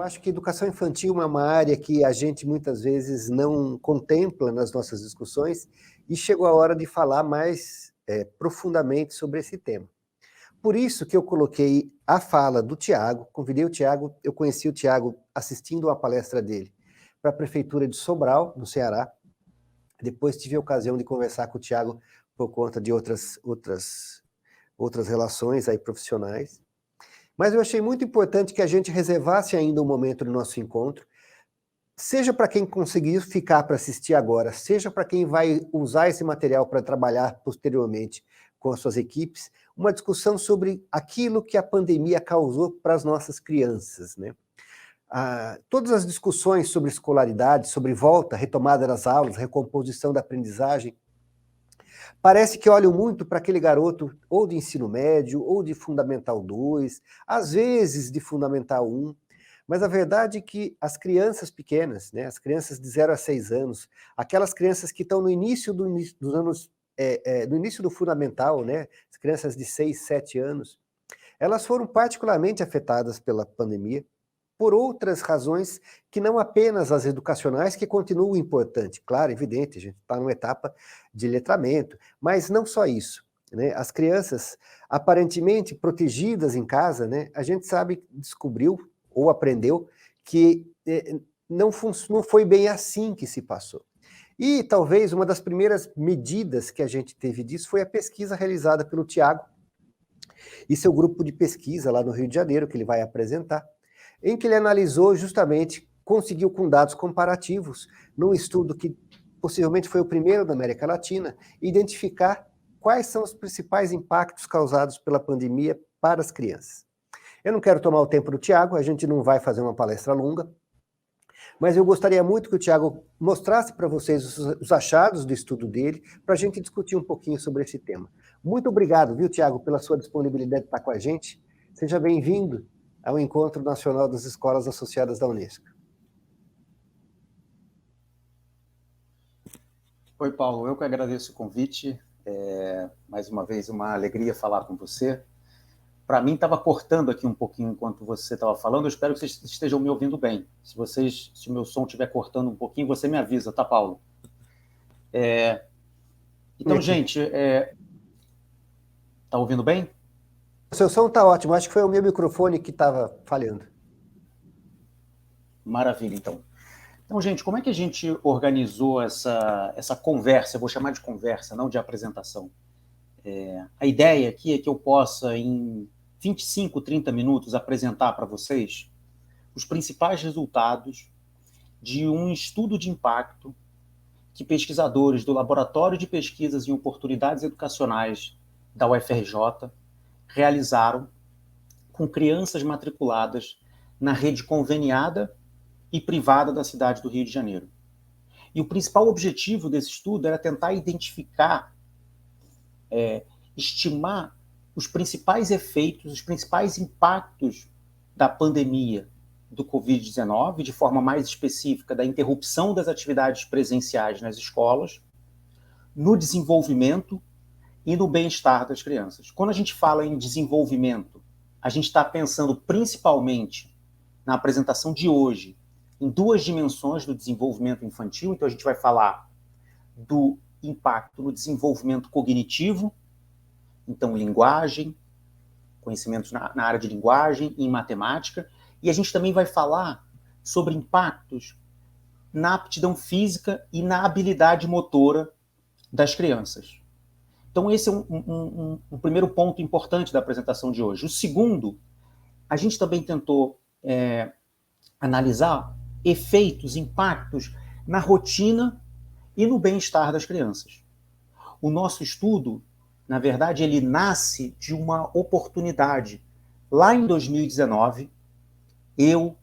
acho que educação infantil é uma área que a gente muitas vezes não contempla nas nossas discussões e chegou a hora de falar mais profundamente sobre esse tema. Por isso que eu coloquei a fala do Tiago, convidei o Tiago, eu conheci o Tiago assistindo uma palestra dele para a Prefeitura de Sobral, no Ceará. Depois tive a ocasião de conversar com o Tiago por conta de outras relações aí profissionais. Mas eu achei muito importante que a gente reservasse ainda um momento do nosso encontro, seja para quem conseguir ficar para assistir agora, seja para quem vai usar esse material para trabalhar posteriormente com as suas equipes, uma discussão sobre aquilo que a pandemia causou para as nossas crianças, né? Todas as discussões sobre escolaridade, sobre volta, retomada das aulas, recomposição da aprendizagem, parece que olham muito para aquele garoto ou de ensino médio, ou de Fundamental 2, às vezes de Fundamental 1, mas a verdade é que as crianças pequenas, né, as crianças de 0 a 6 anos, aquelas crianças que estão no início dos anos, no início do fundamental, né, as crianças de 6, 7 anos, elas foram particularmente afetadas pela pandemia, por outras razões que não apenas as educacionais, que continuam importantes. Claro, evidente, a gente está numa etapa de letramento, mas não só isso, né? As crianças aparentemente protegidas em casa, né? A gente sabe, descobriu ou aprendeu que não foi bem assim que se passou. E talvez uma das primeiras medidas que a gente teve disso foi a pesquisa realizada pelo Tiago e seu grupo de pesquisa lá no Rio de Janeiro, que ele vai apresentar, em que ele analisou justamente, conseguiu com dados comparativos, num estudo que possivelmente foi o primeiro da América Latina, identificar quais são os principais impactos causados pela pandemia para as crianças. Eu não quero tomar o tempo do Tiago, a gente não vai fazer uma palestra longa, mas eu gostaria muito que o Tiago mostrasse para vocês os achados do estudo dele, para a gente discutir um pouquinho sobre esse tema. Muito obrigado, viu, Tiago, pela sua disponibilidade de estar com a gente. Seja bem-vindo ao Encontro Nacional das Escolas Associadas da Unesco. Oi, Paulo, eu que agradeço o convite. Mais uma vez, uma alegria falar com você. Para mim, estava cortando aqui um pouquinho enquanto você estava falando. Eu espero que vocês estejam me ouvindo bem. Se o meu som estiver cortando um pouquinho, você me avisa, tá, Paulo? Então, gente, tá ouvindo bem? O seu som está ótimo. Acho que foi o meu microfone que estava falhando. Maravilha, então. Então, gente, como é que a gente organizou essa conversa? Eu vou chamar de conversa, não de apresentação. A ideia aqui é que eu possa, em 25, 30 minutos, apresentar para vocês os principais resultados de um estudo de impacto que pesquisadores do Laboratório de Pesquisas em Oportunidades Educacionais da UFRJ realizaram com crianças matriculadas na rede conveniada e privada da cidade do Rio de Janeiro. E o principal objetivo desse estudo era tentar identificar, estimar os principais efeitos, os principais impactos da pandemia do Covid-19, de forma mais específica, da interrupção das atividades presenciais nas escolas, no desenvolvimento e no bem-estar das crianças. Quando a gente fala em desenvolvimento, a gente está pensando principalmente, na apresentação de hoje, em duas dimensões do desenvolvimento infantil. Então, a gente vai falar do impacto no desenvolvimento cognitivo, então, linguagem, conhecimentos na área de linguagem e em matemática, e a gente também vai falar sobre impactos na aptidão física e na habilidade motora das crianças. Então, esse é um primeiro ponto importante da apresentação de hoje. O segundo, a gente também tentou analisar efeitos, impactos na rotina e no bem-estar das crianças. O nosso estudo, na verdade, ele nasce de uma oportunidade. Lá em 2019, eu,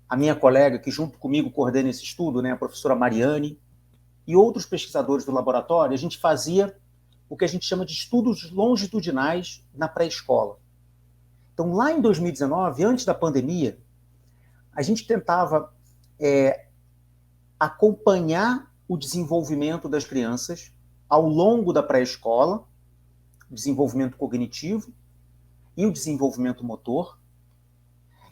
a minha colega, que junto comigo coordena esse estudo, né, a professora Mariane, e outros pesquisadores do laboratório, a gente fazia o que a gente chama de estudos longitudinais na pré-escola. Então, lá em 2019, antes da pandemia, a gente tentava acompanhar o desenvolvimento das crianças ao longo da pré-escola, o desenvolvimento cognitivo e o desenvolvimento motor,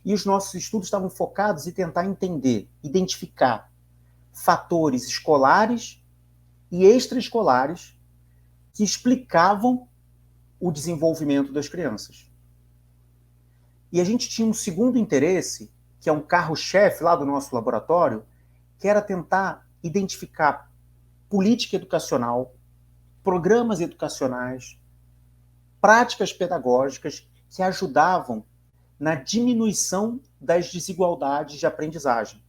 E os nossos estudos estavam focados em tentar entender, identificar fatores escolares e extraescolares que explicavam o desenvolvimento das crianças. E a gente tinha um segundo interesse, que é um carro-chefe lá do nosso laboratório, que era tentar identificar política educacional, programas educacionais, práticas pedagógicas que ajudavam na diminuição das desigualdades de aprendizagem.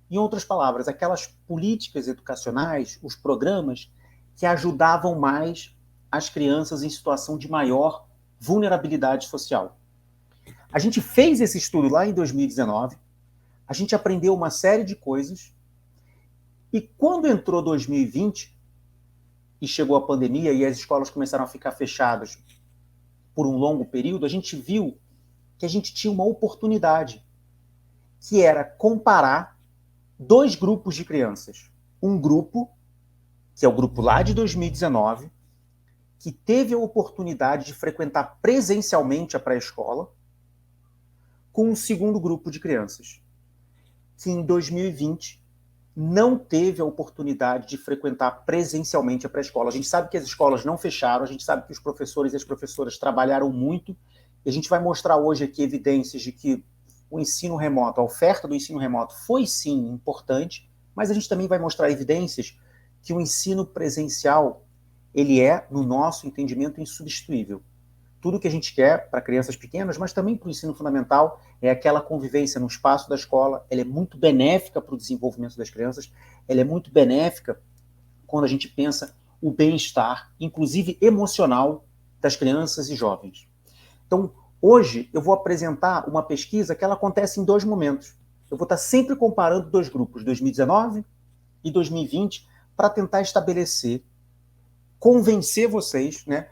Em outras palavras, aquelas políticas educacionais, os programas que ajudavam mais as crianças em situação de maior vulnerabilidade social. A gente fez esse estudo lá em 2019, a gente aprendeu uma série de coisas, e quando entrou 2020 e chegou a pandemia e as escolas começaram a ficar fechadas por um longo período, a gente viu que a gente tinha uma oportunidade, que era comparar dois grupos de crianças. Um grupo, que é o grupo lá de 2019, que teve a oportunidade de frequentar presencialmente a pré-escola, com um segundo grupo de crianças, que em 2020 não teve a oportunidade de frequentar presencialmente a pré-escola. A gente sabe que as escolas não fecharam, a gente sabe que os professores e as professoras trabalharam muito, e a gente vai mostrar hoje aqui evidências de que o ensino remoto, a oferta do ensino remoto foi sim importante, mas a gente também vai mostrar evidências que o ensino presencial, ele é, no nosso entendimento, insubstituível. Tudo que a gente quer para crianças pequenas, mas também para o ensino fundamental, é aquela convivência no espaço da escola. Ela é muito benéfica para o desenvolvimento das crianças, ela é muito benéfica quando a gente pensa o bem-estar, inclusive emocional, das crianças e jovens. Então, hoje eu vou apresentar uma pesquisa que ela acontece em dois momentos. Eu vou estar sempre comparando dois grupos, 2019 e 2020, para tentar estabelecer, convencer vocês, né,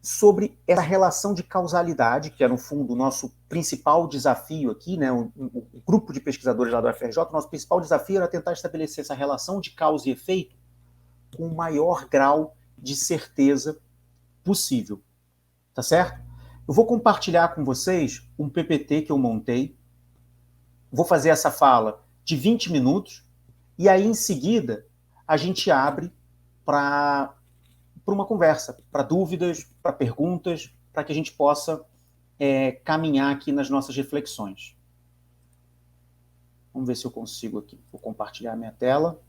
sobre essa relação de causalidade, que é, no fundo, o nosso principal desafio aqui, né, o grupo de pesquisadores lá do UFRJ, o nosso principal desafio era tentar estabelecer essa relação de causa e efeito com o maior grau de certeza possível. Tá certo? Eu vou compartilhar com vocês um PPT que eu montei, vou fazer essa fala de 20 minutos, e aí, em seguida, a gente abre para uma conversa, para dúvidas, para perguntas, para que a gente possa caminhar aqui nas nossas reflexões. Vamos ver se eu consigo aqui. Vou compartilhar a minha tela.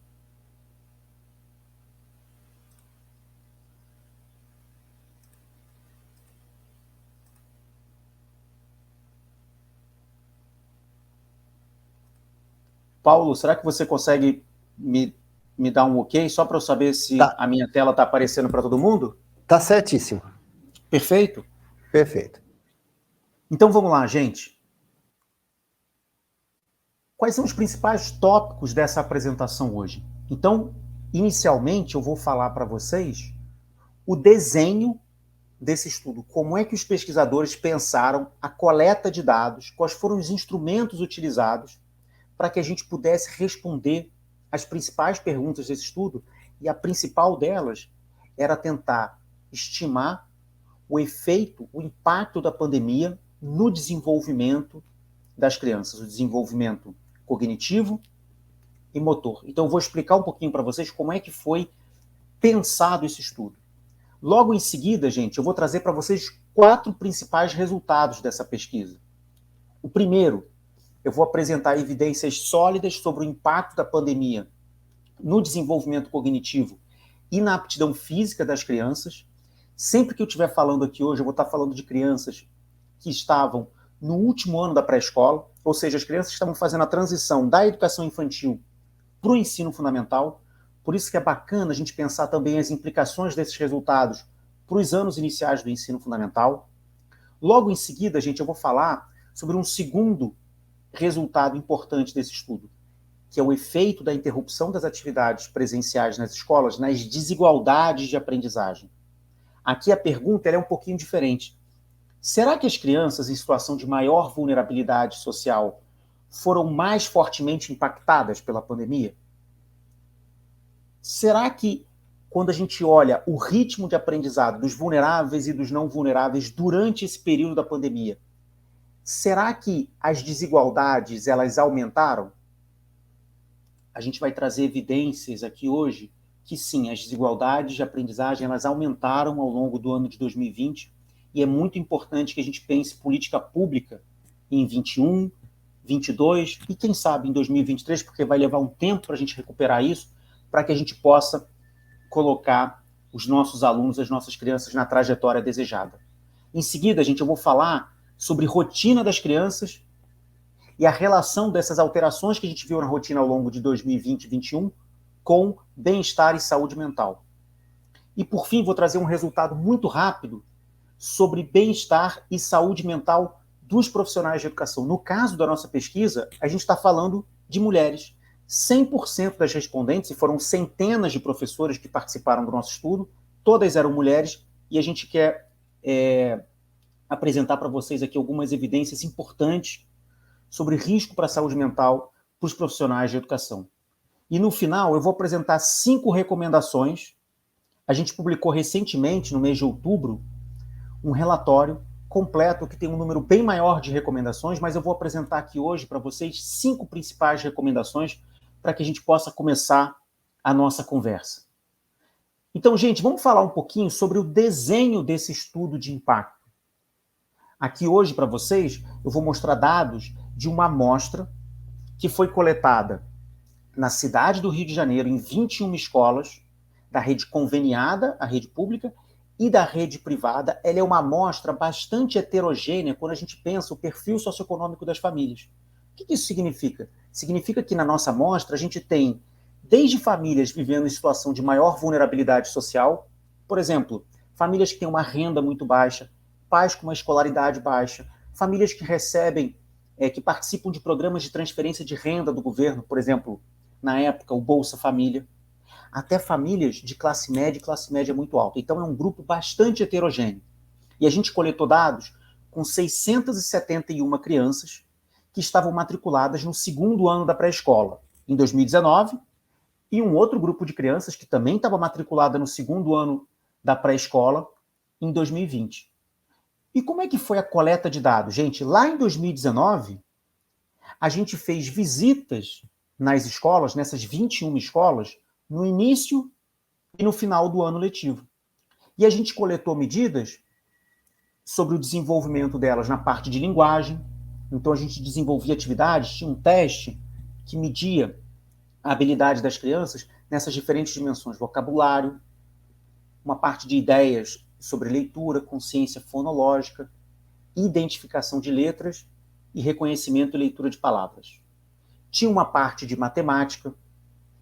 Paulo, será que você consegue me dar um ok, só para eu saber se a minha tela está aparecendo para todo mundo? Tá certíssimo. Perfeito? Perfeito. Então vamos lá, gente. Quais são os principais tópicos dessa apresentação hoje? Então, inicialmente, eu vou falar para vocês o desenho desse estudo. Como é que os pesquisadores pensaram a coleta de dados, quais foram os instrumentos utilizados para que a gente pudesse responder as principais perguntas desse estudo, e a principal delas era tentar estimar o efeito, o impacto da pandemia no desenvolvimento das crianças, o desenvolvimento cognitivo e motor. Então eu vou explicar um pouquinho para vocês como é que foi pensado esse estudo. Logo em seguida, gente, eu vou trazer para vocês 4 principais resultados dessa pesquisa. O primeiro, eu vou apresentar evidências sólidas sobre o impacto da pandemia no desenvolvimento cognitivo e na aptidão física das crianças. Sempre que eu estiver falando aqui hoje, eu vou estar falando de crianças que estavam no último ano da pré-escola, ou seja, as crianças que estavam fazendo a transição da educação infantil para o ensino fundamental. Por isso que é bacana a gente pensar também as implicações desses resultados para os anos iniciais do ensino fundamental. Logo em seguida, gente, eu vou falar sobre um segundo resultado importante desse estudo, que é o efeito da interrupção das atividades presenciais nas escolas nas desigualdades de aprendizagem. Aqui a pergunta é um pouquinho diferente. Será que as crianças em situação de maior vulnerabilidade social foram mais fortemente impactadas pela pandemia? Será que, quando a gente olha o ritmo de aprendizado dos vulneráveis e dos não vulneráveis durante esse período da pandemia, será que as desigualdades elas aumentaram? A gente vai trazer evidências aqui hoje que sim, as desigualdades de aprendizagem elas aumentaram ao longo do ano de 2020 e é muito importante que a gente pense política pública em 21, 22 e quem sabe em 2023, porque vai levar um tempo para a gente recuperar isso, para que a gente possa colocar os nossos alunos, as nossas crianças na trajetória desejada. Em seguida, eu vou falar sobre rotina das crianças e a relação dessas alterações que a gente viu na rotina ao longo de 2020 e 2021 com bem-estar e saúde mental. E, por fim, vou trazer um resultado muito rápido sobre bem-estar e saúde mental dos profissionais de educação. No caso da nossa pesquisa, a gente está falando de mulheres. 100% das respondentes, e foram centenas de professores que participaram do nosso estudo, todas eram mulheres, e a gente quer apresentar para vocês aqui algumas evidências importantes sobre risco para a saúde mental para os profissionais de educação. E no final, eu vou apresentar 5 recomendações. A gente publicou recentemente, no mês de outubro, um relatório completo que tem um número bem maior de recomendações, mas eu vou apresentar aqui hoje para vocês 5 principais recomendações para que a gente possa começar a nossa conversa. Então, gente, vamos falar um pouquinho sobre o desenho desse estudo de impacto. Aqui hoje, para vocês, eu vou mostrar dados de uma amostra que foi coletada na cidade do Rio de Janeiro, em 21 escolas, da rede conveniada, a rede pública, e da rede privada. Ela é uma amostra bastante heterogênea quando a gente pensa o perfil socioeconômico das famílias. O que isso significa? Significa que na nossa amostra a gente tem desde famílias vivendo em situação de maior vulnerabilidade social, por exemplo, famílias que têm uma renda muito baixa, pais com uma escolaridade baixa, famílias que recebem, que participam de programas de transferência de renda do governo, por exemplo, na época, o Bolsa Família, até famílias de classe média muito alta. Então é um grupo bastante heterogêneo. E a gente coletou dados com 671 crianças que estavam matriculadas no segundo ano da pré-escola, em 2019, e um outro grupo de crianças que também estava matriculada no segundo ano da pré-escola, em 2020. E como é que foi a coleta de dados? Gente, lá em 2019, a gente fez visitas nas escolas, nessas 21 escolas, no início e no final do ano letivo. E a gente coletou medidas sobre o desenvolvimento delas na parte de linguagem. Então a gente desenvolvia atividades, tinha um teste que media a habilidade das crianças nessas diferentes dimensões, vocabulário, uma parte de ideias sobre leitura, consciência fonológica, identificação de letras e reconhecimento e leitura de palavras. Tinha uma parte de matemática,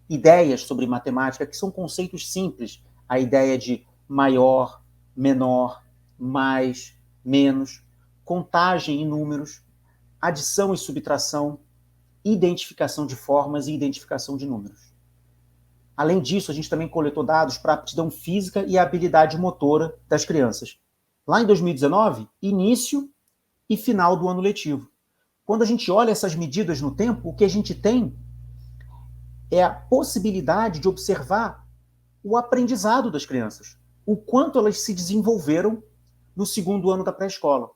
ideias sobre matemática, que são conceitos simples, a ideia de maior, menor, mais, menos, contagem em números, adição e subtração, identificação de formas e identificação de números. Além disso, a gente também coletou dados para a aptidão física e a habilidade motora das crianças. Lá em 2019, início e final do ano letivo. Quando a gente olha essas medidas no tempo, o que a gente tem é a possibilidade de observar o aprendizado das crianças, o quanto elas se desenvolveram no segundo ano da pré-escola.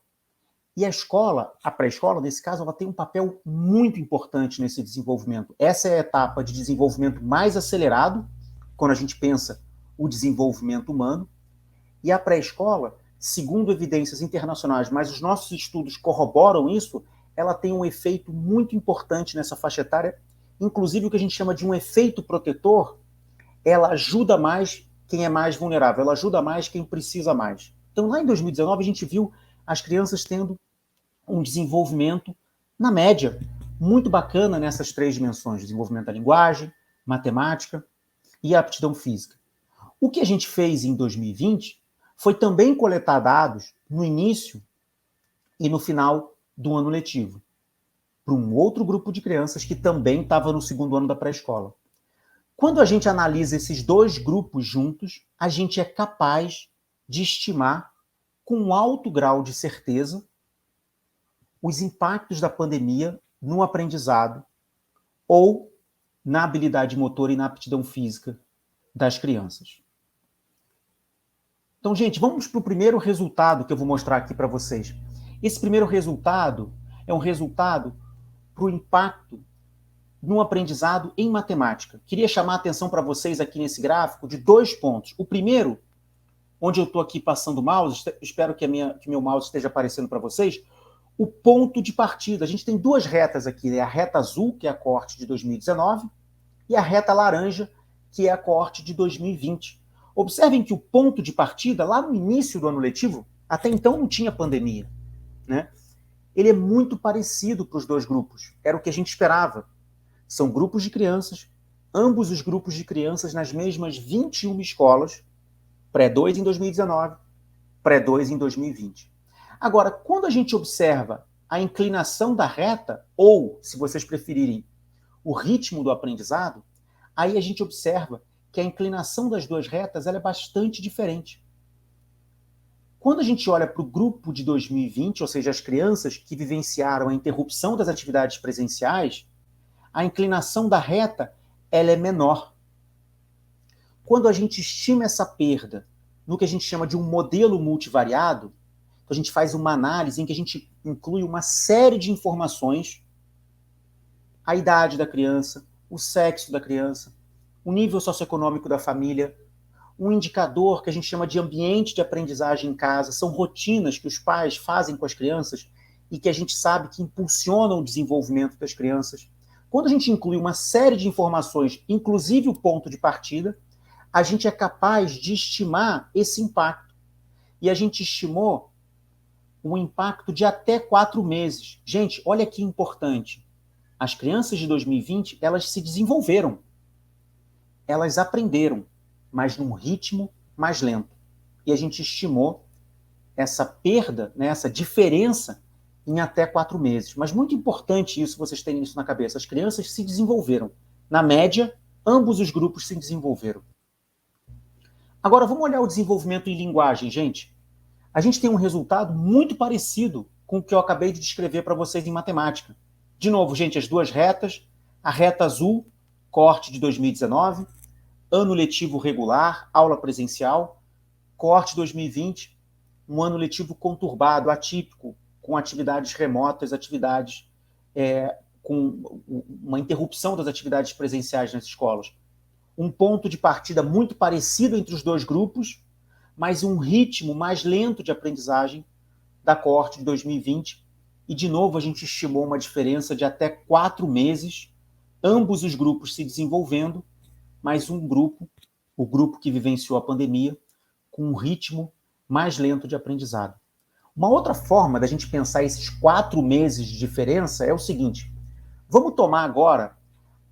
E a escola, a pré-escola, nesse caso, ela tem um papel muito importante nesse desenvolvimento. Essa é a etapa de desenvolvimento mais acelerado, quando a gente pensa o desenvolvimento humano, e a pré-escola, segundo evidências internacionais, mas os nossos estudos corroboram isso, ela tem um efeito muito importante nessa faixa etária, inclusive o que a gente chama de um efeito protetor. Ela ajuda mais quem é mais vulnerável, ela ajuda mais quem precisa mais. Então, lá em 2019, a gente viu as crianças tendo um desenvolvimento, na média, muito bacana nessas 3 dimensões, desenvolvimento da linguagem, matemática e a aptidão física. O que a gente fez em 2020 foi também coletar dados no início e no final do ano letivo, para um outro grupo de crianças que também estava no segundo ano da pré-escola. Quando a gente analisa esses 2 grupos juntos, a gente é capaz de estimar com um alto grau de certeza os impactos da pandemia no aprendizado ou na habilidade motora e na aptidão física das crianças. Então, gente, vamos para o primeiro resultado que eu vou mostrar aqui para vocês. Esse primeiro resultado é um resultado para o impacto no aprendizado em matemática. Queria chamar a atenção para vocês aqui nesse gráfico de 2 pontos. O primeiro, onde eu estou aqui passando o mouse, espero que meu mouse esteja aparecendo para vocês, o ponto de partida. A gente tem 2 retas aqui, né? A reta azul, que é a coorte de 2019, e a reta laranja, que é a coorte de 2020. Observem que o ponto de partida, lá no início do ano letivo, até então não tinha pandemia, né? Ele é muito parecido para os 2 grupos. Era o que a gente esperava. São grupos de crianças, ambos os grupos de crianças nas mesmas 21 escolas, pré-2 em 2019, pré-2 em 2020. Agora, quando a gente observa a inclinação da reta, ou, se vocês preferirem, o ritmo do aprendizado, aí a gente observa que a inclinação das 2 retas ela é bastante diferente. Quando a gente olha para o grupo de 2020, ou seja, as crianças que vivenciaram a interrupção das atividades presenciais, a inclinação da reta ela é menor. Quando a gente estima essa perda no que a gente chama de um modelo multivariado, então a gente faz uma análise em que a gente inclui uma série de informações, a idade da criança, o sexo da criança, o nível socioeconômico da família, um indicador que a gente chama de ambiente de aprendizagem em casa, são rotinas que os pais fazem com as crianças e que a gente sabe que impulsionam o desenvolvimento das crianças. Quando a gente inclui uma série de informações, inclusive o ponto de partida, a gente é capaz de estimar esse impacto. E a gente estimou um impacto de até 4 meses. Gente, olha que importante. As crianças de 2020, elas se desenvolveram. Elas aprenderam, mas num ritmo mais lento. E a gente estimou essa perda, né, essa diferença em até 4 meses. Mas muito importante isso, vocês terem isso na cabeça. As crianças se desenvolveram. Na média, ambos os grupos se desenvolveram. Agora, vamos olhar o desenvolvimento em linguagem, gente. A gente tem um resultado muito parecido com o que eu acabei de descrever para vocês em matemática. De novo, gente, as 2 retas. A reta azul, coorte de 2019, ano letivo regular, aula presencial. Coorte 2020, um ano letivo conturbado, atípico, com atividades remotas, atividades com uma interrupção das atividades presenciais nas escolas. Um ponto de partida muito parecido entre os 2 grupos, mas um ritmo mais lento de aprendizagem da coorte de 2020. E, de novo, a gente estimou uma diferença de até 4 meses, ambos os grupos se desenvolvendo, mas um grupo, o grupo que vivenciou a pandemia, com um ritmo mais lento de aprendizado. Uma outra forma da gente pensar esses 4 meses de diferença é o seguinte: vamos tomar agora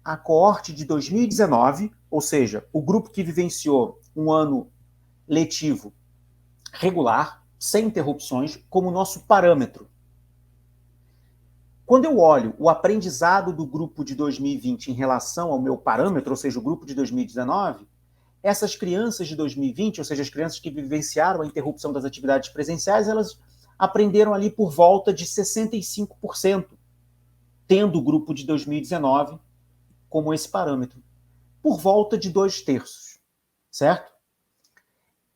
a coorte de 2019, ou seja, o grupo que vivenciou um ano letivo regular, sem interrupções, como nosso parâmetro. Quando eu olho o aprendizado do grupo de 2020 em relação ao meu parâmetro, ou seja, o grupo de 2019, essas crianças de 2020, ou seja, as crianças que vivenciaram a interrupção das atividades presenciais, elas aprenderam ali por volta de 65%, tendo o grupo de 2019 como esse parâmetro, por volta de 2/3, certo?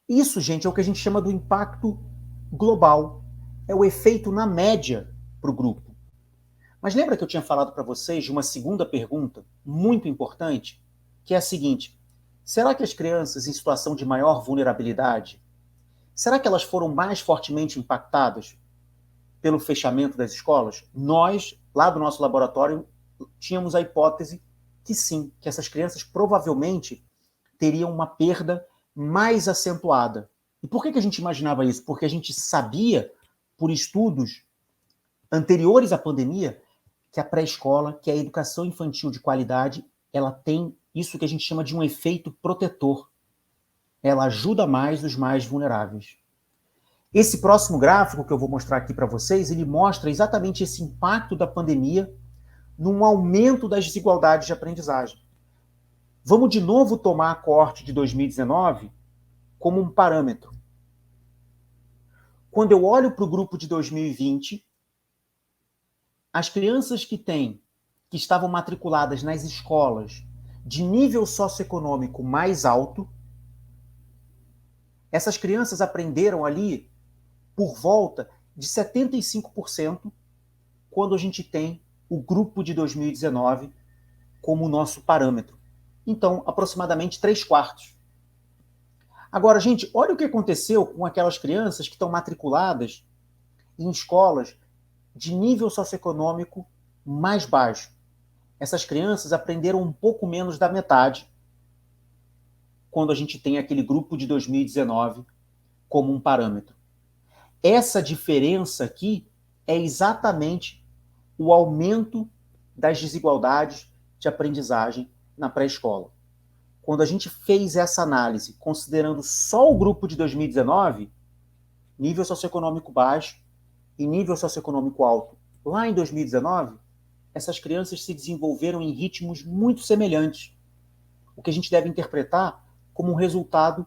Isso, gente, é o que a gente chama do impacto global. É o efeito na média para o grupo. Mas lembra que eu tinha falado para vocês de uma segunda pergunta muito importante, que é a seguinte: será que as crianças em situação de maior vulnerabilidade, será que elas foram mais fortemente impactadas pelo fechamento das escolas? Nós, lá do nosso laboratório, tínhamos a hipótese que sim, que essas crianças provavelmente teriam uma perda mais acentuada. E por que a gente imaginava isso? Porque a gente sabia, por estudos anteriores à pandemia, que a pré-escola, que a educação infantil de qualidade, ela tem isso que a gente chama de um efeito protetor. Ela ajuda mais os mais vulneráveis. Esse próximo gráfico que eu vou mostrar aqui para vocês, ele mostra exatamente esse impacto da pandemia num aumento das desigualdades de aprendizagem. Vamos de novo tomar a coorte de 2019 como um parâmetro. Quando eu olho para o grupo de 2020, as crianças que estavam matriculadas nas escolas de nível socioeconômico mais alto, essas crianças aprenderam ali por volta de 75% quando a gente tem o grupo de 2019 como nosso parâmetro. Então, aproximadamente 3/4. Agora, gente, olha o que aconteceu com aquelas crianças que estão matriculadas em escolas de nível socioeconômico mais baixo. Essas crianças aprenderam um pouco menos da metade quando a gente tem aquele grupo de 2019 como um parâmetro. Essa diferença aqui é exatamente o aumento das desigualdades de aprendizagem na pré-escola. Quando a gente fez essa análise, considerando só o grupo de 2019, nível socioeconômico baixo e nível socioeconômico alto, lá em 2019, essas crianças se desenvolveram em ritmos muito semelhantes, o que a gente deve interpretar como um resultado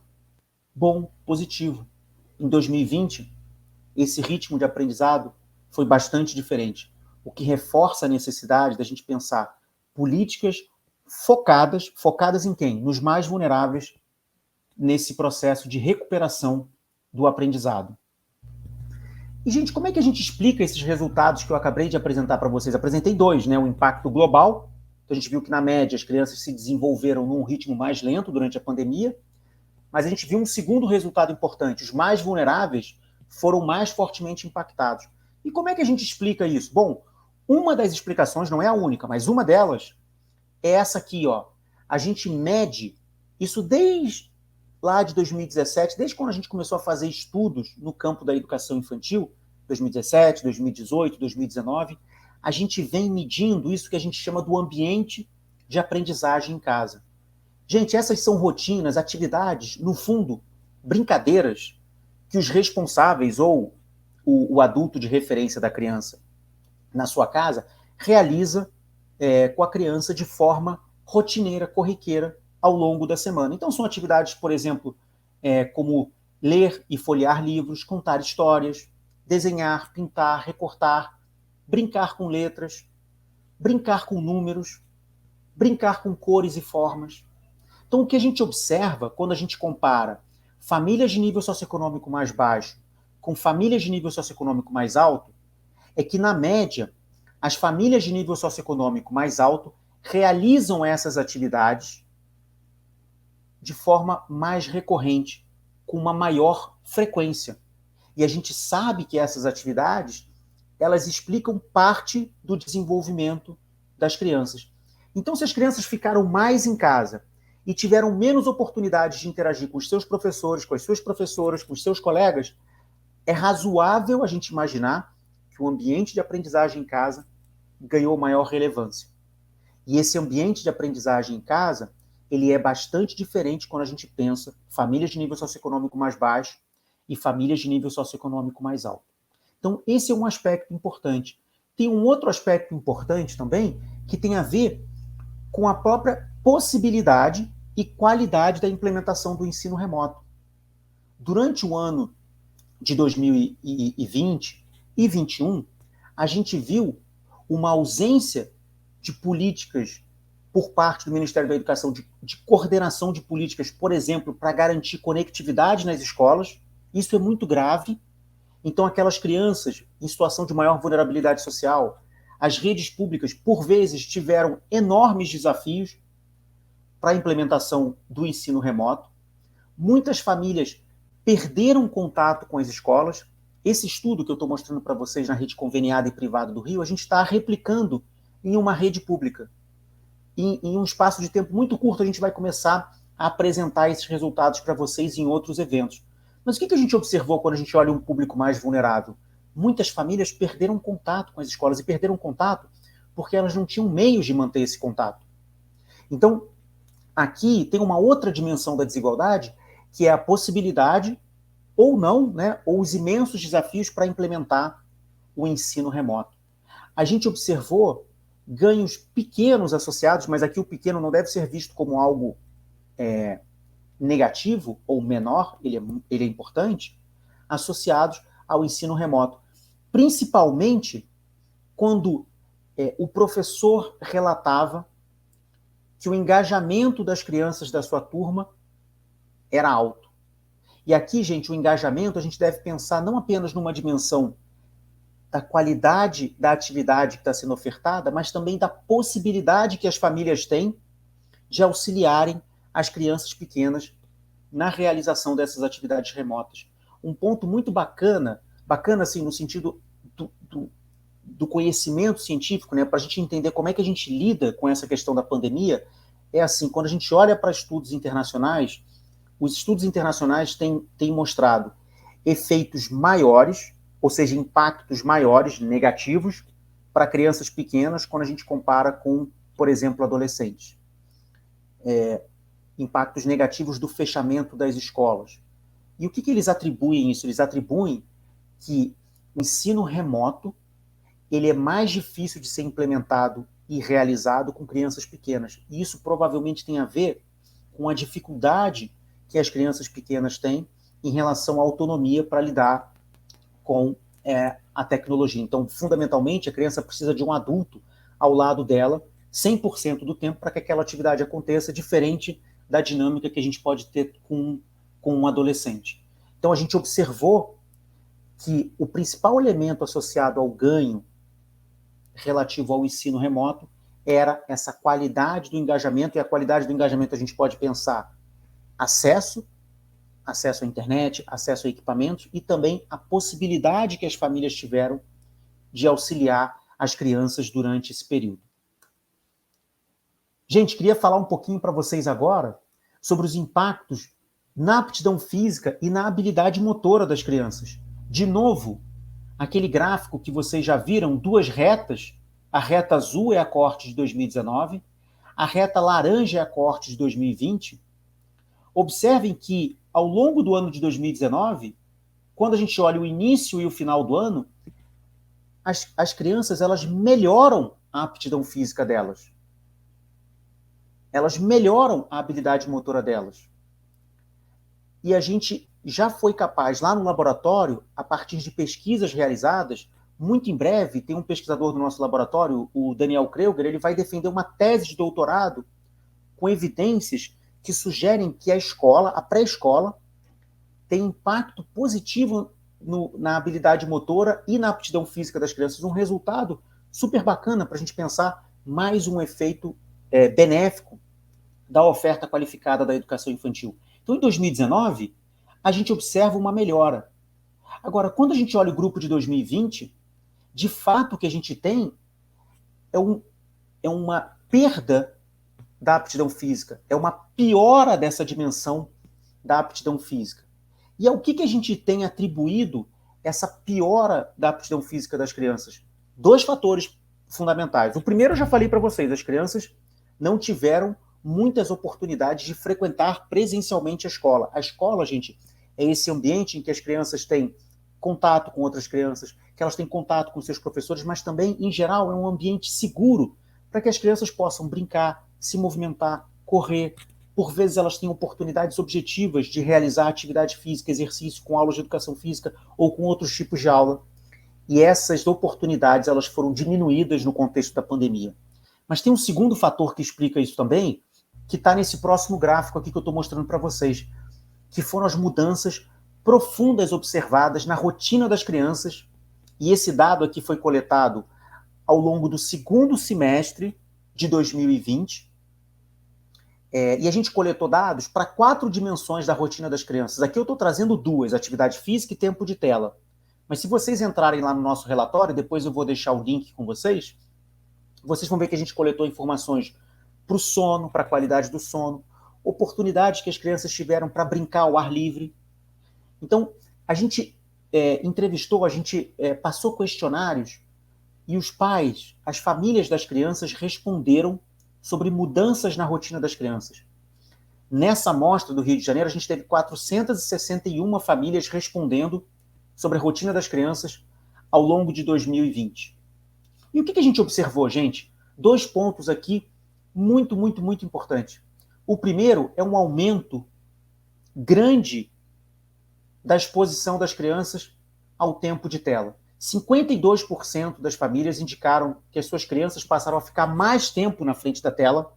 bom, positivo. Em 2020, esse ritmo de aprendizado foi bastante diferente, o que reforça a necessidade da gente pensar políticas focadas em quem? Nos mais vulneráveis nesse processo de recuperação do aprendizado. E, gente, como é que a gente explica esses resultados que eu acabei de apresentar para vocês? Apresentei dois, né? O impacto global. Então, a gente viu que, na média, as crianças se desenvolveram num ritmo mais lento durante a pandemia. Mas a gente viu um segundo resultado importante. Os mais vulneráveis foram mais fortemente impactados. E como é que a gente explica isso? Bom, uma das explicações, não é a única, mas uma delas é essa aqui, ó. A gente mede isso desde lá de 2017, desde quando a gente começou a fazer estudos no campo da educação infantil, 2017, 2018, 2019, a gente vem medindo isso que a gente chama do ambiente de aprendizagem em casa. Gente, essas são rotinas, atividades, no fundo, brincadeiras que os responsáveis ou o adulto de referência da criança na sua casa realiza com a criança de forma rotineira, corriqueira, ao longo da semana. Então, são atividades, por exemplo, como ler e folhear livros, contar histórias, desenhar, pintar, recortar, brincar com letras, brincar com números, brincar com cores e formas. Então, o que a gente observa quando a gente compara famílias de nível socioeconômico mais baixo com famílias de nível socioeconômico mais alto é que, na média, as famílias de nível socioeconômico mais alto realizam essas atividades de forma mais recorrente, com uma maior frequência. E a gente sabe que essas atividades, elas explicam parte do desenvolvimento das crianças. Então, se as crianças ficaram mais em casa e tiveram menos oportunidades de interagir com os seus professores, com as suas professoras, com os seus colegas, é razoável a gente imaginar que o ambiente de aprendizagem em casa ganhou maior relevância. E esse ambiente de aprendizagem em casa, ele é bastante diferente quando a gente pensa famílias de nível socioeconômico mais baixo e famílias de nível socioeconômico mais alto. Então, esse é um aspecto importante. Tem um outro aspecto importante também, que tem a ver com a própria possibilidade e qualidade da implementação do ensino remoto. Durante o ano de 2020 e 2021, a gente viu uma ausência de políticas por parte do Ministério da Educação, de coordenação de políticas, por exemplo, para garantir conectividade nas escolas. Isso é muito grave. Então, aquelas crianças em situação de maior vulnerabilidade social, as redes públicas, por vezes, tiveram enormes desafios para a implementação do ensino remoto. Muitas famílias perderam contato com as escolas. Esse estudo que eu estou mostrando para vocês na rede conveniada e privada do Rio, a gente está replicando em uma rede pública. Em um espaço de tempo muito curto, a gente vai começar a apresentar esses resultados para vocês em outros eventos. Mas o que a gente observou quando a gente olha um público mais vulnerável? Muitas famílias perderam contato com as escolas e perderam contato porque elas não tinham meios de manter esse contato. Então, aqui tem uma outra dimensão da desigualdade, que é a possibilidade ou não, né, ou os imensos desafios para implementar o ensino remoto. A gente observou ganhos pequenos associados, mas aqui o pequeno não deve ser visto como algo negativo ou menor, ele é importante, associados ao ensino remoto. Principalmente quando o professor relatava que o engajamento das crianças da sua turma era alto. E aqui, gente, o engajamento a gente deve pensar não apenas numa dimensão da qualidade da atividade que está sendo ofertada, mas também da possibilidade que as famílias têm de auxiliarem as crianças pequenas na realização dessas atividades remotas. Um ponto muito bacana assim, no sentido do conhecimento científico, né, para a gente entender como é que a gente lida com essa questão da pandemia, é assim, quando a gente olha para estudos internacionais, os estudos internacionais têm mostrado efeitos maiores, ou seja, impactos maiores, negativos, para crianças pequenas, quando a gente compara com, por exemplo, adolescentes. Impactos negativos do fechamento das escolas. E o que eles atribuem isso? Eles atribuem que o ensino remoto ele é mais difícil de ser implementado e realizado com crianças pequenas. E isso provavelmente tem a ver com a dificuldade que as crianças pequenas têm em relação à autonomia para lidar com a tecnologia. Então, fundamentalmente, a criança precisa de um adulto ao lado dela 100% do tempo para que aquela atividade aconteça, diferente da dinâmica que a gente pode ter com um adolescente. Então, a gente observou que o principal elemento associado ao ganho relativo ao ensino remoto era essa qualidade do engajamento, e a qualidade do engajamento a gente pode pensar acesso à internet, acesso a equipamentos e também a possibilidade que as famílias tiveram de auxiliar as crianças durante esse período. Gente, queria falar um pouquinho para vocês agora sobre os impactos na aptidão física e na habilidade motora das crianças. De novo, aquele gráfico que vocês já viram, duas retas, a reta azul é a coorte de 2019, a reta laranja é a coorte de 2020. Observem que, ao longo do ano de 2019, quando a gente olha o início e o final do ano, as crianças elas melhoram a aptidão física delas. Elas melhoram a habilidade motora delas. E a gente já foi capaz, lá no laboratório, a partir de pesquisas realizadas, muito em breve, tem um pesquisador do nosso laboratório, o Daniel Kreuger, ele vai defender uma tese de doutorado com evidências que sugerem que a escola, a pré-escola, tem impacto positivo na habilidade motora e na aptidão física das crianças. Um resultado super bacana para a gente pensar mais um efeito benéfico da oferta qualificada da educação infantil. Então, em 2019, a gente observa uma melhora. Agora, quando a gente olha o grupo de 2020, de fato o que a gente tem é uma perda da aptidão física, é uma piora dessa dimensão da aptidão física. E ao que a gente tem atribuído essa piora da aptidão física das crianças? Dois fatores fundamentais. O primeiro eu já falei para vocês, as crianças não tiveram muitas oportunidades de frequentar presencialmente a escola. A escola, gente, é esse ambiente em que as crianças têm contato com outras crianças, que elas têm contato com seus professores, mas também, em geral, é um ambiente seguro para que as crianças possam brincar, se movimentar, correr. Por vezes elas têm oportunidades objetivas de realizar atividade física, exercício com aulas de educação física ou com outros tipos de aula. E essas oportunidades elas foram diminuídas no contexto da pandemia. Mas tem um segundo fator que explica isso também, que está nesse próximo gráfico aqui que eu estou mostrando para vocês, que foram as mudanças profundas observadas na rotina das crianças, e esse dado aqui foi coletado ao longo do segundo semestre de 2020, e a gente coletou dados para 4 dimensões da rotina das crianças. Aqui eu estou trazendo 2, atividade física e tempo de tela. Mas se vocês entrarem lá no nosso relatório, depois eu vou deixar o link com vocês, vocês vão ver que a gente coletou informações para o sono, para a qualidade do sono, oportunidades que as crianças tiveram para brincar ao ar livre. Então, a gente entrevistou, a gente passou questionários e os pais, as famílias das crianças responderam sobre mudanças na rotina das crianças. Nessa amostra do Rio de Janeiro, a gente teve 461 famílias respondendo sobre a rotina das crianças ao longo de 2020. E o que a gente observou, gente? 2 pontos aqui muito, muito, muito importantes. O primeiro é um aumento grande da exposição das crianças ao tempo de tela. 52% das famílias indicaram que as suas crianças passaram a ficar mais tempo na frente da tela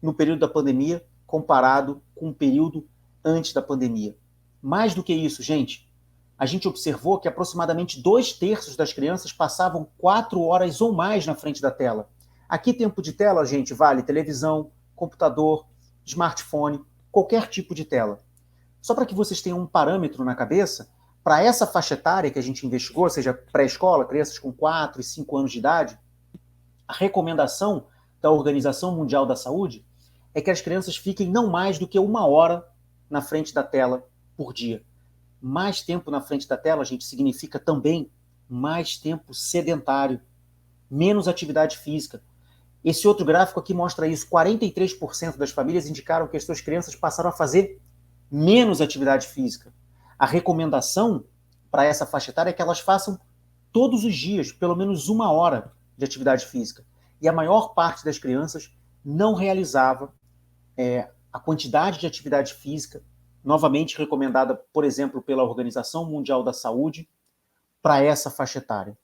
no período da pandemia, comparado com o período antes da pandemia. Mais do que isso, gente, a gente observou que aproximadamente 2/3 das crianças passavam 4 horas ou mais na frente da tela. Aqui, tempo de tela, gente, vale televisão, computador, smartphone, qualquer tipo de tela. Só para que vocês tenham um parâmetro na cabeça, para essa faixa etária que a gente investigou, ou seja, pré-escola, crianças com 4 e 5 anos de idade, a recomendação da Organização Mundial da Saúde é que as crianças fiquem não mais do que 1 hora na frente da tela por dia. Mais tempo na frente da tela, gente, significa também mais tempo sedentário, menos atividade física. Esse outro gráfico aqui mostra isso. 43% das famílias indicaram que as suas crianças passaram a fazer menos atividade física. A recomendação para essa faixa etária é que elas façam todos os dias, pelo menos 1 hora de atividade física. E a maior parte das crianças não realizava a quantidade de atividade física, novamente recomendada, por exemplo, pela Organização Mundial da Saúde, para essa faixa etária.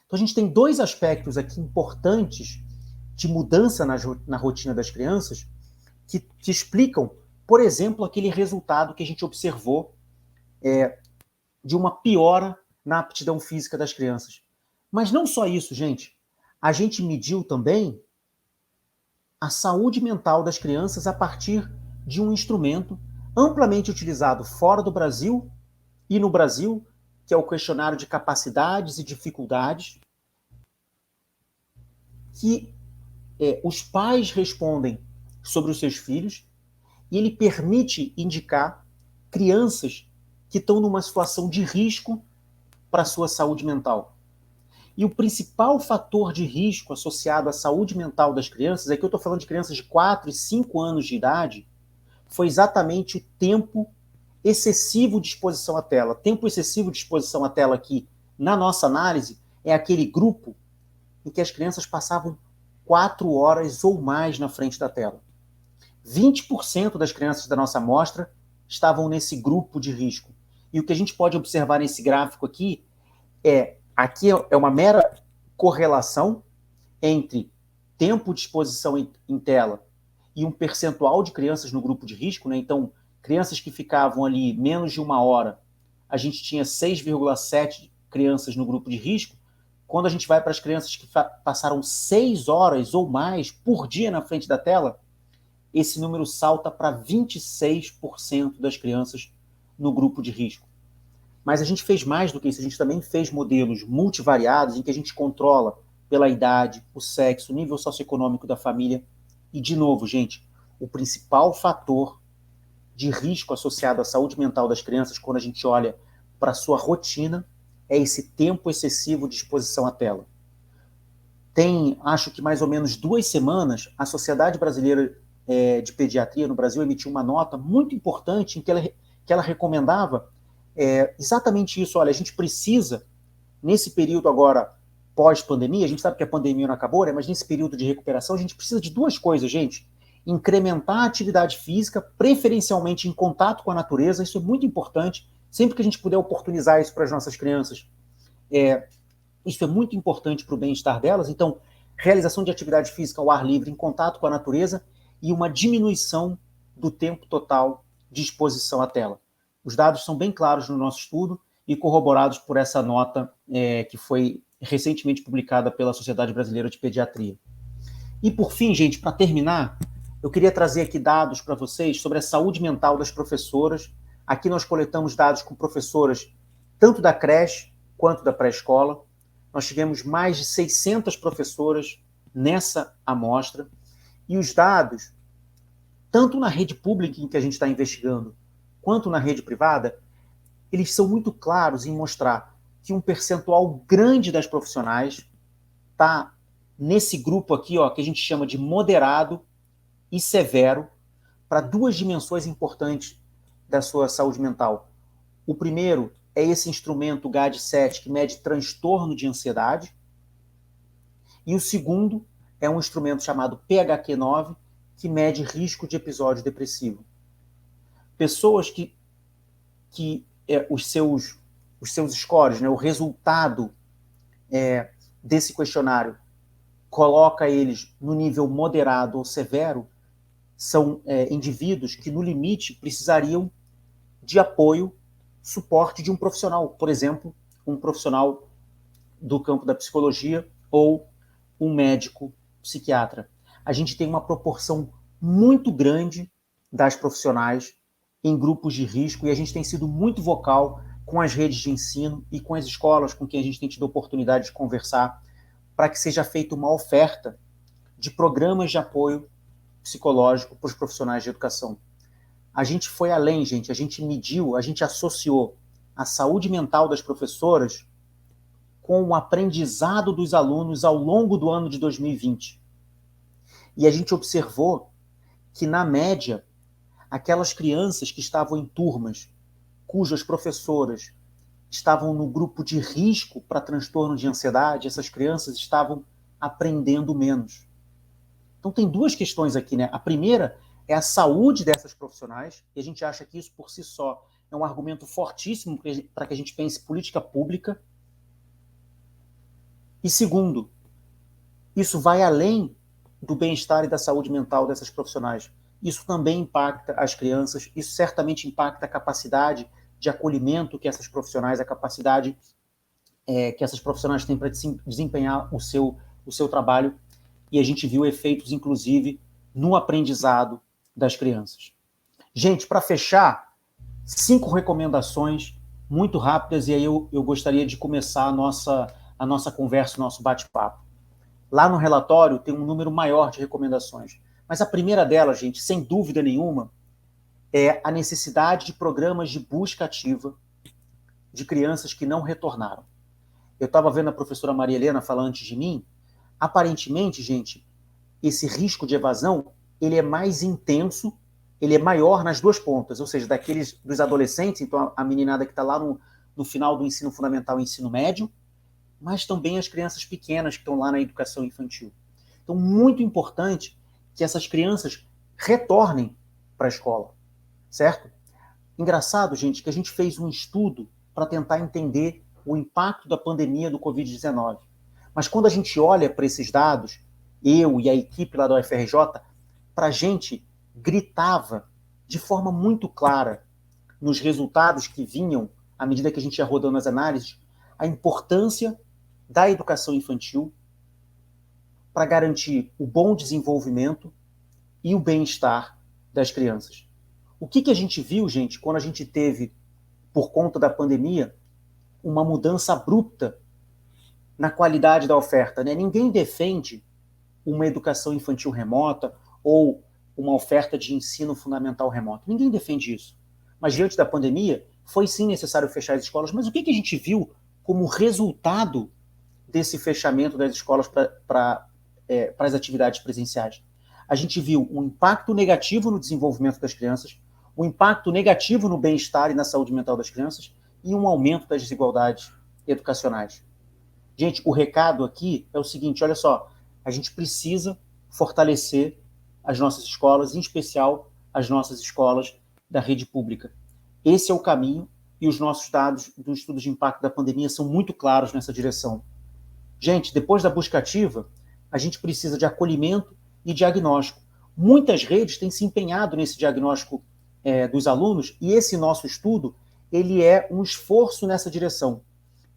Então a gente tem 2 aspectos aqui importantes de mudança na rotina das crianças que explicam, por exemplo, aquele resultado que a gente observou de uma piora na aptidão física das crianças. Mas não só isso, gente. A gente mediu também a saúde mental das crianças a partir de um instrumento amplamente utilizado fora do Brasil e no Brasil, que é o questionário de capacidades e dificuldades, que os pais respondem sobre os seus filhos e ele permite indicar crianças que estão numa situação de risco para a sua saúde mental. E o principal fator de risco associado à saúde mental das crianças, aqui eu estou falando de crianças de 4 e 5 anos de idade, foi exatamente o tempo excessivo de exposição à tela. Tempo excessivo de exposição à tela aqui, na nossa análise, é aquele grupo em que as crianças passavam 4 horas ou mais na frente da tela. 20% das crianças da nossa amostra estavam nesse grupo de risco. E o que a gente pode observar nesse gráfico aqui aqui é uma mera correlação entre tempo de exposição em tela e um percentual de crianças no grupo de risco, né? Então, crianças que ficavam ali menos de 1 hora, a gente tinha 6,7 crianças no grupo de risco. Quando a gente vai para as crianças que passaram 6 horas ou mais por dia na frente da tela, esse número salta para 26% das crianças no grupo de risco. Mas a gente fez mais do que isso, a gente também fez modelos multivariados em que a gente controla pela idade, o sexo, o nível socioeconômico da família. E, de novo, gente, o principal fator de risco associado à saúde mental das crianças, quando a gente olha para a sua rotina, é esse tempo excessivo de exposição à tela. Tem, acho que mais ou menos 2 semanas, a Sociedade Brasileira de Pediatria no Brasil emitiu uma nota muito importante em que ela recomendava exatamente isso. Olha, a gente precisa, nesse período agora pós-pandemia, a gente sabe que a pandemia não acabou, né, mas nesse período de recuperação a gente precisa de 2 coisas, gente. Incrementar a atividade física, preferencialmente em contato com a natureza, isso é muito importante, sempre que a gente puder oportunizar isso para as nossas crianças. Isso é muito importante para o bem-estar delas. Então, realização de atividade física ao ar livre, em contato com a natureza, e uma diminuição do tempo total de exposição à tela. Os dados são bem claros no nosso estudo e corroborados por essa nota que foi recentemente publicada pela Sociedade Brasileira de Pediatria. E por fim, gente, para terminar, eu queria trazer aqui dados para vocês sobre a saúde mental das professoras. Aqui nós coletamos dados com professoras tanto da creche quanto da pré-escola. Nós tivemos mais de 600 professoras nessa amostra. E os dados, tanto na rede pública em que a gente está investigando, quanto na rede privada, eles são muito claros em mostrar que um percentual grande das profissionais está nesse grupo aqui, que a gente chama de moderado e severo, para 2 dimensões importantes da sua saúde mental. O primeiro é esse instrumento GAD-7, que mede transtorno de ansiedade, e o segundo é um instrumento chamado PHQ-9, que mede risco de episódio depressivo. Pessoas que os seus scores, né, o resultado desse questionário coloca eles no nível moderado ou severo, são indivíduos que, no limite, precisariam de apoio suporte de um profissional, por exemplo, um profissional do campo da psicologia ou um médico psiquiatra. A gente tem uma proporção muito grande das profissionais em grupos de risco e a gente tem sido muito vocal com as redes de ensino e com as escolas com quem a gente tem tido a oportunidade de conversar para que seja feita uma oferta de programas de apoio psicológico para os profissionais de educação. A gente foi além, gente, a gente mediu, a gente associou a saúde mental das professoras com o aprendizado dos alunos ao longo do ano de 2020. E a gente observou que, na média, aquelas crianças que estavam em turmas cujas professoras estavam no grupo de risco para transtorno de ansiedade, essas crianças estavam aprendendo menos. Então tem duas questões aqui, né? A primeira é a saúde dessas profissionais, e a gente acha que isso por si só é um argumento fortíssimo para que a gente pense política pública. E segundo, isso vai além do bem-estar e da saúde mental dessas profissionais. Isso também impacta as crianças, isso certamente impacta a capacidade de acolhimento que essas profissionais, a capacidade que essas profissionais têm para desempenhar o seu trabalho, e a gente viu efeitos, inclusive, no aprendizado das crianças. Gente, para fechar, 5 recomendações muito rápidas, e aí eu gostaria de começar a nossa conversa, o nosso bate-papo. Lá no relatório tem um número maior de recomendações, mas a primeira delas, gente, sem dúvida nenhuma, é a necessidade de programas de busca ativa de crianças que não retornaram. Eu estava vendo a professora Maria Helena falar antes de mim, aparentemente, gente, esse risco de evasão, ele é mais intenso, ele é maior nas duas pontas, ou seja, dos adolescentes, então a meninada que está lá no final do ensino fundamental e ensino médio, mas também as crianças pequenas que estão lá na educação infantil. Então, muito importante que essas crianças retornem para a escola, certo? Engraçado, gente, que a gente fez um estudo para tentar entender o impacto da pandemia do Covid-19. Mas quando a gente olha para esses dados, eu e a equipe lá da UFRJ, para a gente gritava de forma muito clara nos resultados que vinham, à medida que a gente ia rodando as análises, a importância da educação infantil para garantir o bom desenvolvimento e o bem-estar das crianças. O que a gente viu, gente, quando a gente teve, por conta da pandemia, uma mudança abrupta na qualidade da oferta, né? Ninguém defende uma educação infantil remota ou uma oferta de ensino fundamental remoto. Ninguém defende isso. Mas diante da pandemia, foi sim necessário fechar as escolas. Mas o que a gente viu como resultado desse fechamento das escolas para as atividades presenciais? A gente viu um impacto negativo no desenvolvimento das crianças, um impacto negativo no bem-estar e na saúde mental das crianças e um aumento das desigualdades educacionais. Gente, o recado aqui é o seguinte, olha só, a gente precisa fortalecer as nossas escolas, em especial as nossas escolas da rede pública. Esse é o caminho e os nossos dados do estudo de impacto da pandemia são muito claros nessa direção. Gente, depois da busca ativa, a gente precisa de acolhimento e diagnóstico. Muitas redes têm se empenhado nesse diagnóstico dos alunos e esse nosso estudo, ele é um esforço nessa direção.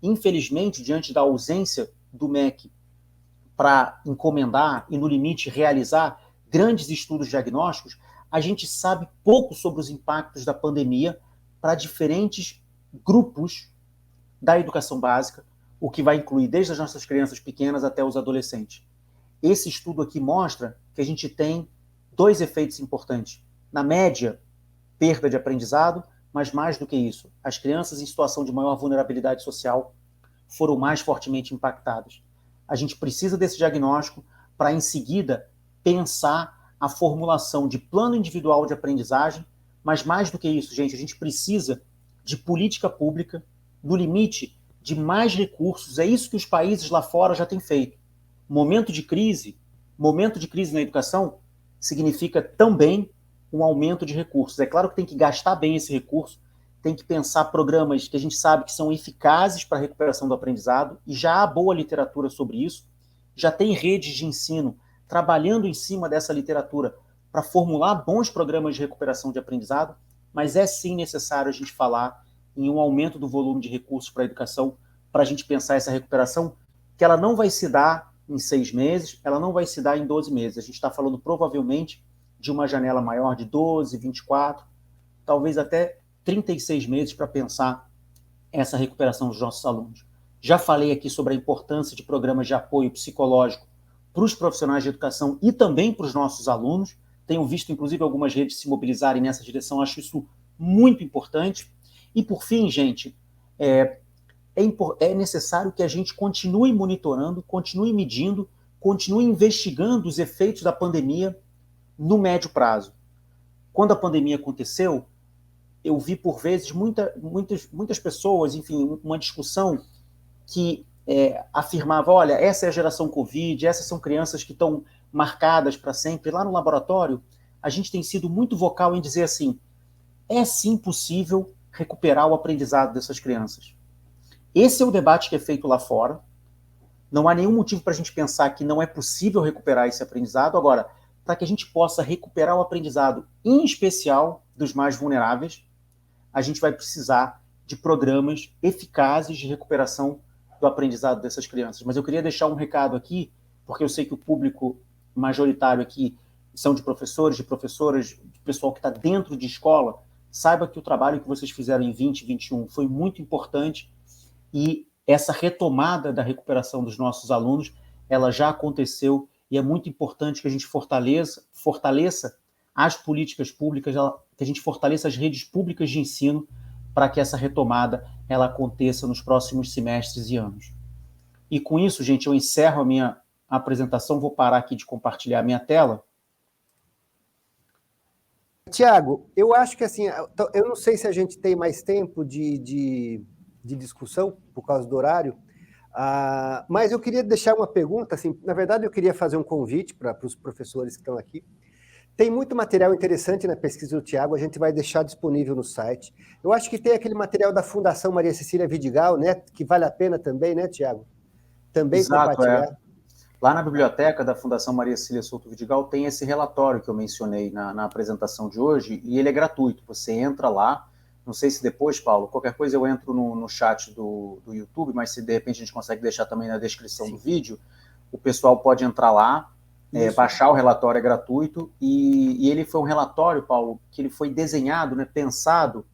Infelizmente, diante da ausência do MEC para encomendar e, no limite, realizar grandes estudos diagnósticos, a gente sabe pouco sobre os impactos da pandemia para diferentes grupos da educação básica, o que vai incluir desde as nossas crianças pequenas até os adolescentes. Esse estudo aqui mostra que a gente tem 2 efeitos importantes. Na média, perda de aprendizado, mas mais do que isso, as crianças em situação de maior vulnerabilidade social foram mais fortemente impactadas. A gente precisa desse diagnóstico para, em seguida, pensar a formulação de plano individual de aprendizagem, mas mais do que isso, gente, a gente precisa de política pública, no limite, de mais recursos. É isso que os países lá fora já têm feito. Momento de crise na educação significa também um aumento de recursos. É claro que tem que gastar bem esse recurso, tem que pensar programas que a gente sabe que são eficazes para a recuperação do aprendizado, e já há boa literatura sobre isso, já tem redes de ensino trabalhando em cima dessa literatura para formular bons programas de recuperação de aprendizado, mas é sim necessário a gente falar em um aumento do volume de recursos para a educação, para a gente pensar essa recuperação, que ela não vai se dar em 6 meses, ela não vai se dar em 12 meses. A gente está falando provavelmente de uma janela maior de 12, 24, talvez até 36 meses para pensar essa recuperação dos nossos alunos. Já falei aqui sobre a importância de programas de apoio psicológico para os profissionais de educação e também para os nossos alunos. Tenho visto, inclusive, algumas redes se mobilizarem nessa direção, acho isso muito importante. E, por fim, gente, é necessário que a gente continue monitorando, continue medindo, continue investigando os efeitos da pandemia no médio prazo. Quando a pandemia aconteceu, eu vi, por vezes, muitas pessoas, enfim, uma discussão que afirmava, olha, essa é a geração Covid, essas são crianças que estão marcadas para sempre. Lá no laboratório, a gente tem sido muito vocal em dizer assim, é sim possível recuperar o aprendizado dessas crianças. Esse é o debate que é feito lá fora. Não há nenhum motivo para a gente pensar que não é possível recuperar esse aprendizado. Agora, para que a gente possa recuperar o aprendizado, em especial dos mais vulneráveis, a gente vai precisar de programas eficazes de recuperação do aprendizado dessas crianças. Mas eu queria deixar um recado aqui, porque eu sei que o público majoritário aqui são de professores, de professoras, de pessoal que está dentro de escola. Saiba que o trabalho que vocês fizeram em 2021 foi muito importante e essa retomada da recuperação dos nossos alunos, ela já aconteceu e é muito importante que a gente fortaleça as políticas públicas, que a gente fortaleça as redes públicas de ensino para que essa retomada ela aconteça nos próximos semestres e anos. E com isso, gente, eu encerro a minha apresentação, vou parar aqui de compartilhar a minha tela. Tiago, eu acho que assim, eu não sei se a gente tem mais tempo de discussão por causa do horário, mas eu queria deixar uma pergunta, assim, na verdade eu queria fazer um convite para os professores que estão aqui. Tem muito material interessante na pesquisa do Tiago, a gente vai deixar disponível no site. Eu acho que tem aquele material da Fundação Maria Cecília Vidigal, né, que vale a pena também, né, Tiago? Também Exato, compartilhar. Lá na biblioteca da Fundação Maria Cecília Souto Vidigal tem esse relatório que eu mencionei na apresentação de hoje, e ele é gratuito. Você entra lá, não sei se depois, Paulo, qualquer coisa eu entro no chat do YouTube, mas se de repente a gente consegue deixar também na descrição Sim. do vídeo, o pessoal pode entrar lá, baixar o relatório, é gratuito, e ele foi um relatório, Paulo, que ele foi desenhado, né, pensado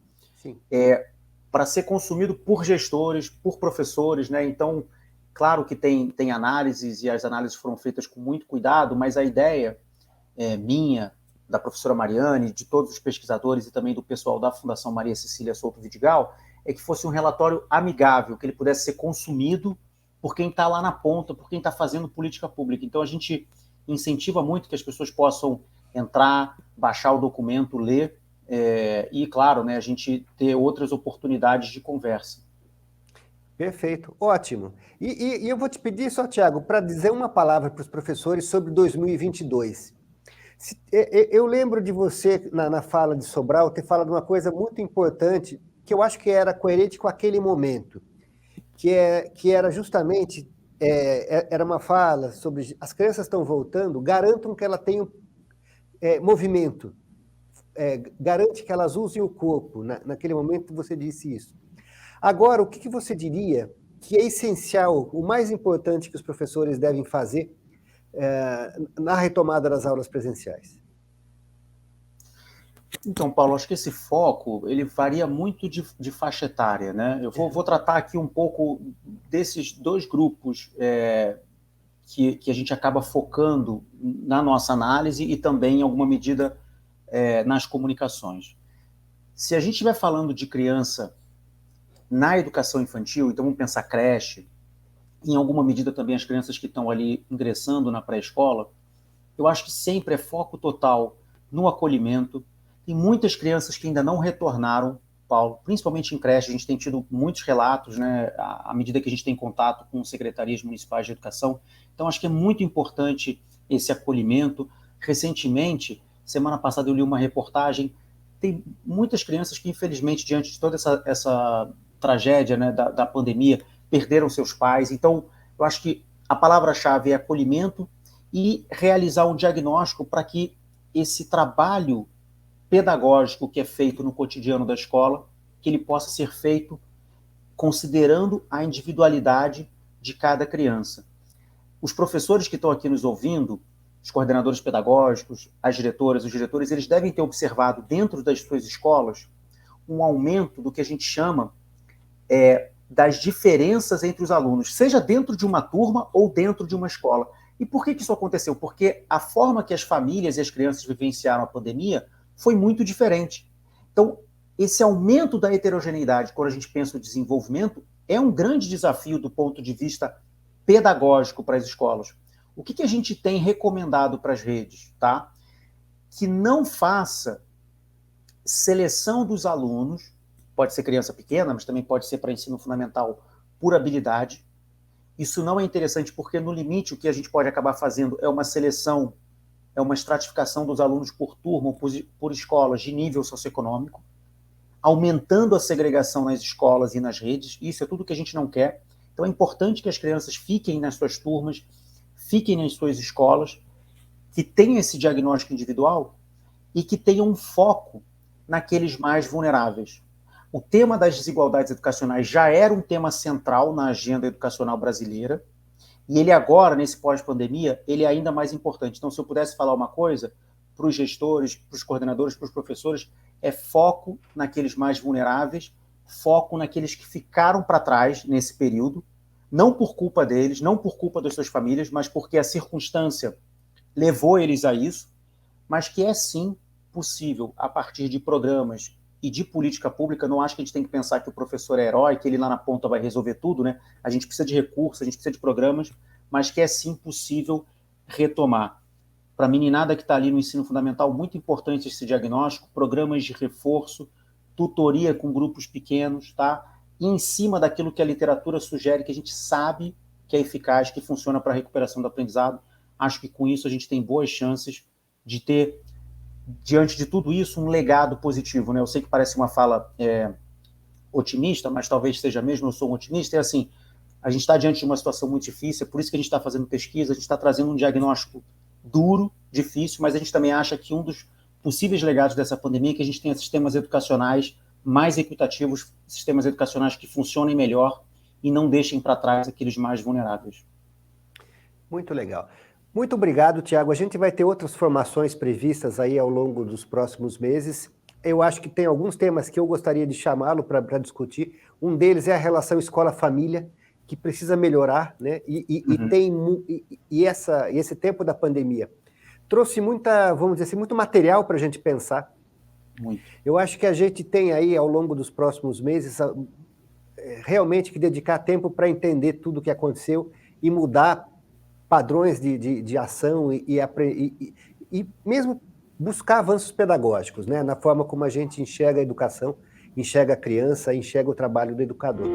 para ser consumido por gestores, por professores, né, então, claro que tem análises, e as análises foram feitas com muito cuidado, mas a ideia minha, da professora Mariane, de todos os pesquisadores e também do pessoal da Fundação Maria Cecília Souto Vidigal, é que fosse um relatório amigável, que ele pudesse ser consumido por quem está lá na ponta, por quem está fazendo política pública. Então, a gente incentiva muito que as pessoas possam entrar, baixar o documento, ler, e, claro, né, a gente ter outras oportunidades de conversa. Perfeito, ótimo. E eu vou te pedir só, Tiago, para dizer uma palavra para os professores sobre 2022. Eu lembro de você, na fala de Sobral, ter falado uma coisa muito importante, que eu acho que era coerente com aquele momento, que era justamente, era uma fala sobre as crianças estão voltando, garantam que elas tenham movimento, garante que elas usem o corpo. Naquele momento você disse isso. Agora, o que você diria que é essencial, o mais importante que os professores devem fazer na retomada das aulas presenciais? Então, Paulo, acho que esse foco ele varia muito de faixa etária, né? Eu vou tratar aqui um pouco desses dois grupos que a gente acaba focando na nossa análise e também, em alguma medida, nas comunicações. Se a gente estiver falando de criança na educação infantil, então vamos pensar creche, em alguma medida também as crianças que estão ali ingressando na pré-escola, eu acho que sempre é foco total no acolhimento. Tem muitas crianças que ainda não retornaram, Paulo, principalmente em creche. A gente tem tido muitos relatos, né, à medida que a gente tem contato com secretarias municipais de educação. Então, acho que é muito importante esse acolhimento. Recentemente, semana passada, eu li uma reportagem, tem muitas crianças que, infelizmente, diante de toda essa tragédia, né, da pandemia, perderam seus pais. Então, eu acho que a palavra-chave é acolhimento e realizar um diagnóstico para que esse trabalho pedagógico que é feito no cotidiano da escola, que ele possa ser feito considerando a individualidade de cada criança. Os professores que estão aqui nos ouvindo, os coordenadores pedagógicos, as diretoras, os diretores, eles devem ter observado dentro das suas escolas um aumento do que a gente chama das diferenças entre os alunos, seja dentro de uma turma ou dentro de uma escola. E por que isso aconteceu? Porque a forma que as famílias e as crianças vivenciaram a pandemia foi muito diferente. Então, esse aumento da heterogeneidade, quando a gente pensa no desenvolvimento, é um grande desafio do ponto de vista pedagógico para as escolas. O que a gente tem recomendado para as redes? Tá? Que não faça seleção dos alunos, pode ser criança pequena, mas também pode ser para ensino fundamental por habilidade. Isso não é interessante porque, no limite, o que a gente pode acabar fazendo é uma seleção, é uma estratificação dos alunos por turma ou por escolas de nível socioeconômico, aumentando a segregação nas escolas e nas redes. Isso é tudo que a gente não quer. Então é importante que as crianças fiquem nas suas turmas, fiquem nas suas escolas, que tenham esse diagnóstico individual e que tenham um foco naqueles mais vulneráveis. O tema das desigualdades educacionais já era um tema central na agenda educacional brasileira, e ele agora, nesse pós-pandemia, ele é ainda mais importante. Então, se eu pudesse falar uma coisa para os gestores, para os coordenadores, para os professores, é foco naqueles mais vulneráveis, foco naqueles que ficaram para trás nesse período, não por culpa deles, não por culpa das suas famílias, mas porque a circunstância levou eles a isso, mas que é sim possível, a partir de programas e de política pública. Não acho que a gente tem que pensar que o professor é herói, que ele lá na ponta vai resolver tudo, né? A gente precisa de recursos, a gente precisa de programas, mas que é sim possível retomar. Para a meninada que está ali no ensino fundamental, muito importante esse diagnóstico, programas de reforço, tutoria com grupos pequenos, tá? E em cima daquilo que a literatura sugere, que a gente sabe que é eficaz, que funciona para a recuperação do aprendizado. Acho que com isso a gente tem boas chances de ter, diante de tudo isso, um legado positivo, né? Eu sei que parece uma fala otimista, mas talvez seja mesmo, eu sou um otimista, é assim, a gente está diante de uma situação muito difícil, é por isso que a gente está fazendo pesquisa, a gente está trazendo um diagnóstico duro, difícil, mas a gente também acha que um dos possíveis legados dessa pandemia é que a gente tenha sistemas educacionais mais equitativos, sistemas educacionais que funcionem melhor e não deixem para trás aqueles mais vulneráveis. Muito legal. Muito obrigado, Tiago. A gente vai ter outras formações previstas aí ao longo dos próximos meses. Eu acho que tem alguns temas que eu gostaria de chamá-lo para discutir. Um deles é a relação escola-família, que precisa melhorar, né? Esse tempo da pandemia trouxe vamos dizer assim, muito material para a gente pensar. Muito. Eu acho que a gente tem aí, ao longo dos próximos meses, realmente que dedicar tempo para entender tudo o que aconteceu e mudar padrões de ação e mesmo buscar avanços pedagógicos, né, na forma como a gente enxerga a educação, enxerga a criança, enxerga o trabalho do educador.